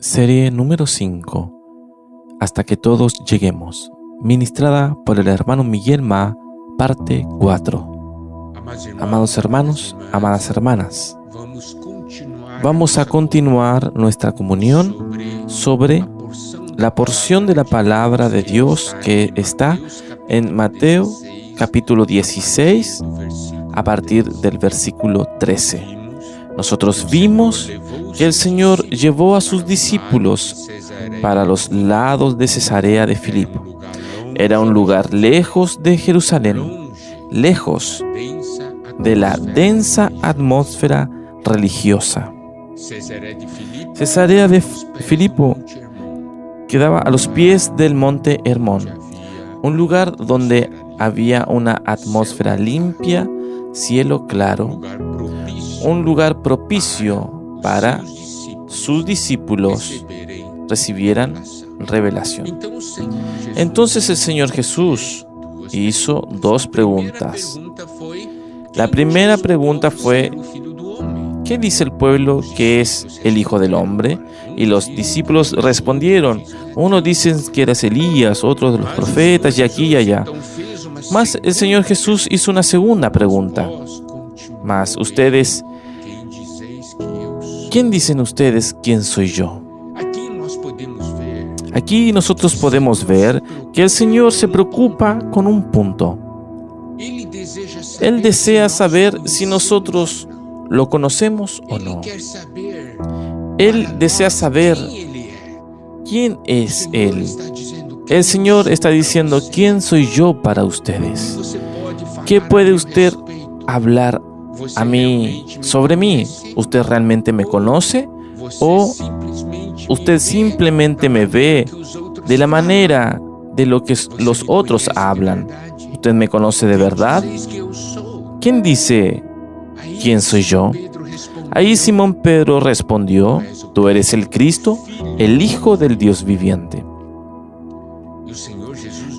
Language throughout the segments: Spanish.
Serie número 5, Hasta que todos lleguemos, ministrada por el hermano Miguel Ma, parte 4. Amados hermanos, amadas hermanas, vamos a continuar nuestra comunión sobre la porción de la palabra de Dios que está en Mateo capítulo 16 a partir del versículo 13. Nosotros vimos que el Señor llevó a sus discípulos para los lados de Cesarea de Filipo. Era un lugar lejos de Jerusalén, lejos de la densa atmósfera religiosa. Cesarea de Filipo quedaba a los pies del monte Hermón, un lugar donde había una atmósfera limpia, cielo claro, un lugar propicio para sus discípulos recibieran revelación. Entonces el Señor Jesús hizo dos preguntas. La primera pregunta fue: ¿qué dice el pueblo que es el Hijo del Hombre? Y los discípulos respondieron: unos dicen que eres Elías, otros de los profetas, y aquí y allá. Mas el Señor Jesús hizo una segunda pregunta: mas ustedes, ¿quién dicen ustedes quién soy yo? Aquí nosotros podemos ver que el Señor se preocupa con un punto. Él desea saber si nosotros lo conocemos o no. Él desea saber quién es Él. El Señor está diciendo: ¿quién soy yo para ustedes? ¿Qué puede usted hablar a mí sobre mí? ¿Usted realmente me conoce? ¿O usted simplemente me ve de la manera de lo que los otros hablan? ¿Usted me conoce de verdad? ¿Quién dice quién soy yo? Ahí Simón Pedro respondió: tú eres el Cristo, el Hijo del Dios viviente.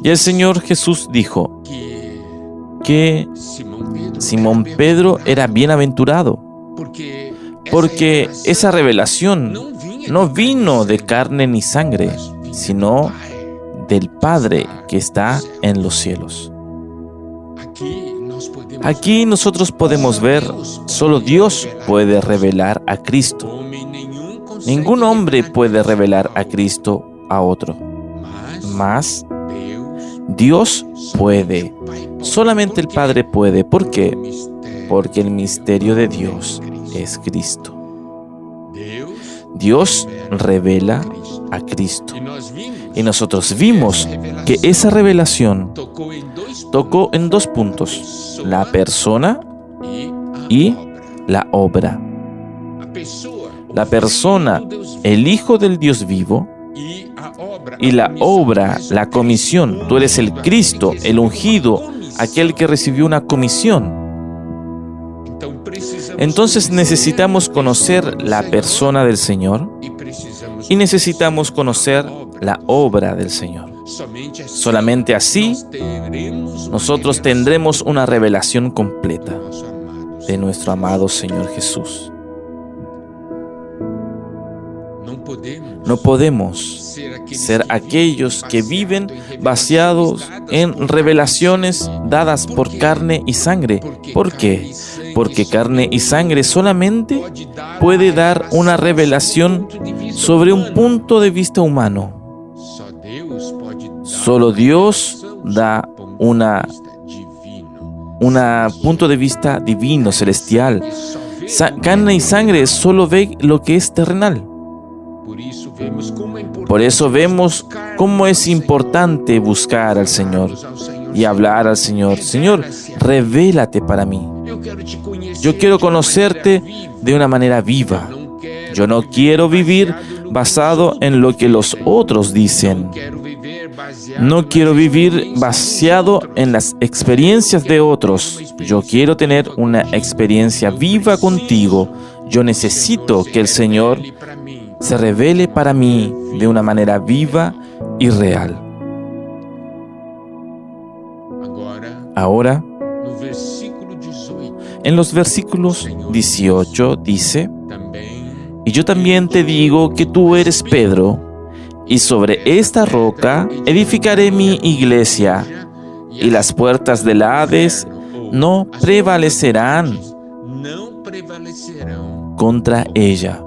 Y el Señor Jesús dijo que Simón Pedro era bienaventurado, porque esa revelación no vino de carne ni sangre, sino del Padre que está en los cielos. Aquí nosotros podemos ver, solo Dios puede revelar a Cristo. Ningún hombre puede revelar a Cristo a otro. Mas Dios puede. Solamente el Padre puede. ¿Por qué? Porque el misterio de Dios es Cristo. Dios revela a Cristo. Y nosotros vimos que esa revelación tocó en dos puntos: la persona y la obra. La persona, el Hijo del Dios vivo, y la obra, la comisión. Tú eres el Cristo, el ungido, aquel que recibió una comisión. Entonces necesitamos conocer la persona del Señor y necesitamos conocer la obra del Señor. Solamente así nosotros tendremos una revelación completa de nuestro amado Señor Jesús. No podemos ser aquellos que viven basados en revelaciones dadas por carne y sangre. ¿Por qué? Porque carne y sangre solamente puede dar una revelación sobre un punto de vista humano. Solo Dios da un punto de vista divino, celestial. Carne y sangre solo ve lo que es terrenal. Por eso vemos cómo es importante buscar al Señor y hablar al Señor: Señor, revélate para mí. Yo quiero conocerte de una manera viva. Yo no quiero vivir basado en lo que los otros dicen. No quiero vivir basado en las experiencias de otros. Yo quiero tener una experiencia viva contigo. Yo necesito que el Señor se revele para mí de una manera viva y real. Ahora, en los versículos 18 dice: y yo también te digo que tú eres Pedro, y sobre esta roca edificaré mi iglesia, y las puertas del Hades no prevalecerán contra ella.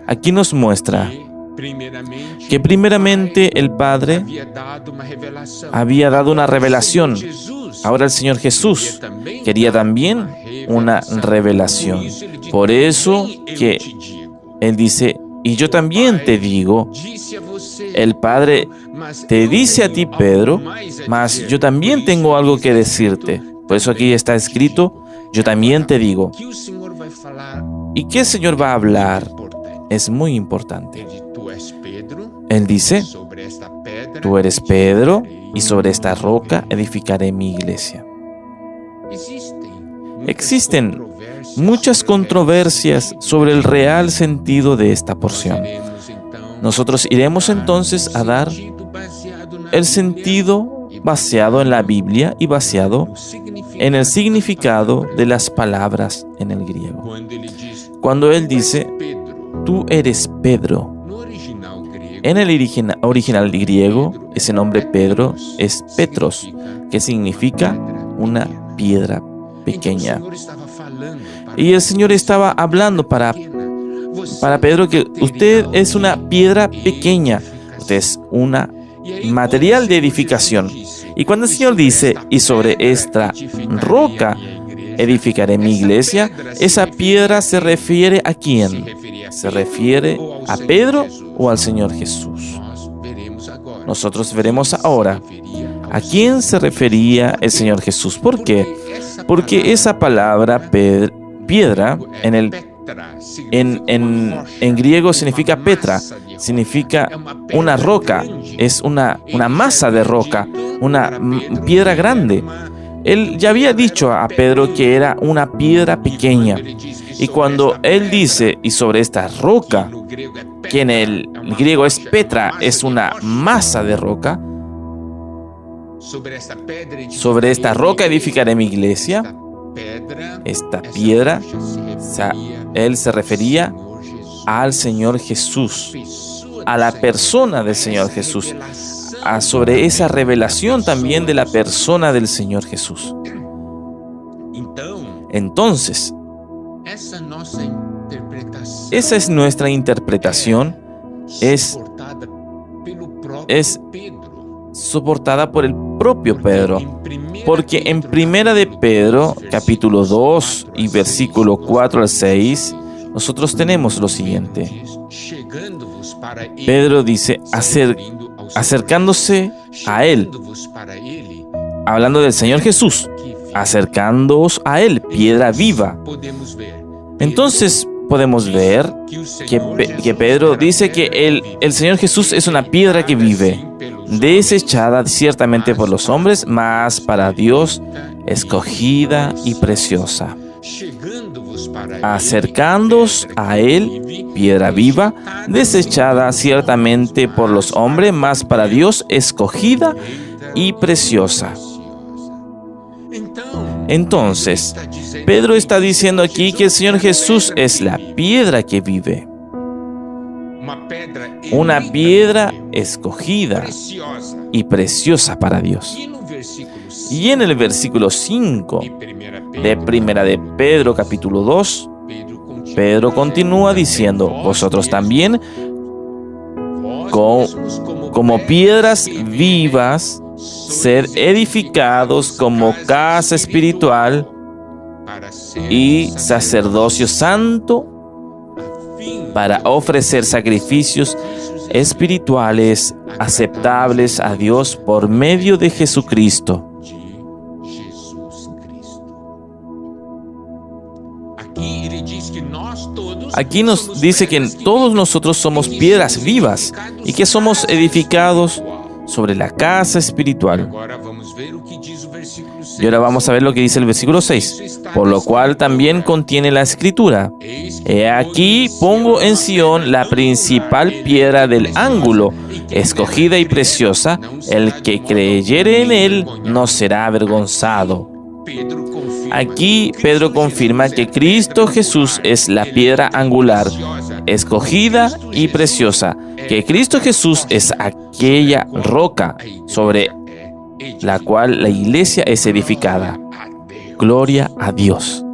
Aquí nos muestra que primeramente el Padre había dado una revelación. Ahora el Señor Jesús quería también una revelación. Por eso que Él dice, y yo también te digo, el Padre te dice a ti, Pedro, mas yo también tengo algo que decirte. Por eso aquí está escrito, yo también te digo. ¿Y qué el Señor va a hablar? Es muy importante. Él dice, tú eres Pedro, y sobre esta roca edificaré mi iglesia. Existen muchas controversias sobre el real sentido de esta porción. Nosotros iremos entonces a dar el sentido basado en la Biblia y basado en el significado de las palabras en el griego. Cuando Él dice, tú eres Pedro, en el original griego, ese nombre Pedro es Petros, que significa una piedra pequeña. Y el Señor estaba hablando para Pedro que usted es una piedra pequeña, usted es una material de edificación. Y cuando el Señor dice, y sobre esta roca edificaré mi iglesia, esa piedra se refiere ¿a quién? ¿Se refiere a Pedro o al Señor Jesús? Nosotros veremos ahora a quién se refería el Señor Jesús. ¿Por qué? Porque esa palabra piedra en griego significa petra, significa una roca, es una masa de roca, una piedra grande. Él ya había dicho a Pedro que era una piedra pequeña. Y cuando Él dice, y sobre esta roca, que en el griego es petra, es una masa de roca, sobre esta roca edificaré mi iglesia. Esta piedra, Él se refería al Señor Jesús, a la persona del Señor Jesús, sobre esa revelación también de la persona del Señor Jesús. Entonces, esa es nuestra interpretación, es soportada por el propio Pedro, porque en Primera de Pedro, capítulo 2 y versículo 4 al 6, nosotros tenemos lo siguiente. Pedro dice, acercándose a Él, hablando del Señor Jesús, acercándoos a Él, piedra viva. Entonces podemos ver que Pedro dice que el Señor Jesús es una piedra que vive, desechada ciertamente por los hombres, mas para Dios escogida y preciosa. Acercándoos a Él, piedra viva, desechada ciertamente por los hombres, mas para Dios escogida y preciosa. Entonces, Pedro está diciendo aquí que el Señor Jesús es la piedra que vive. Una piedra escogida y preciosa para Dios. Y en el versículo 5 de Primera de Pedro, capítulo 2, Pedro continúa diciendo, vosotros también, como piedras vivas, ser edificados como casa espiritual y sacerdocio santo para ofrecer sacrificios espirituales aceptables a Dios por medio de Jesucristo. Aquí nos dice que todos nosotros somos piedras vivas y que somos edificados sobre la casa espiritual. Y ahora vamos a ver lo que dice el versículo 6. Por lo cual también contiene la escritura. He aquí pongo en Sión la principal piedra del ángulo, escogida y preciosa. El que creyere en él no será avergonzado. Aquí Pedro confirma que Cristo Jesús es la piedra angular, escogida y preciosa, que Cristo Jesús es aquella roca sobre la cual la iglesia es edificada. Gloria a Dios.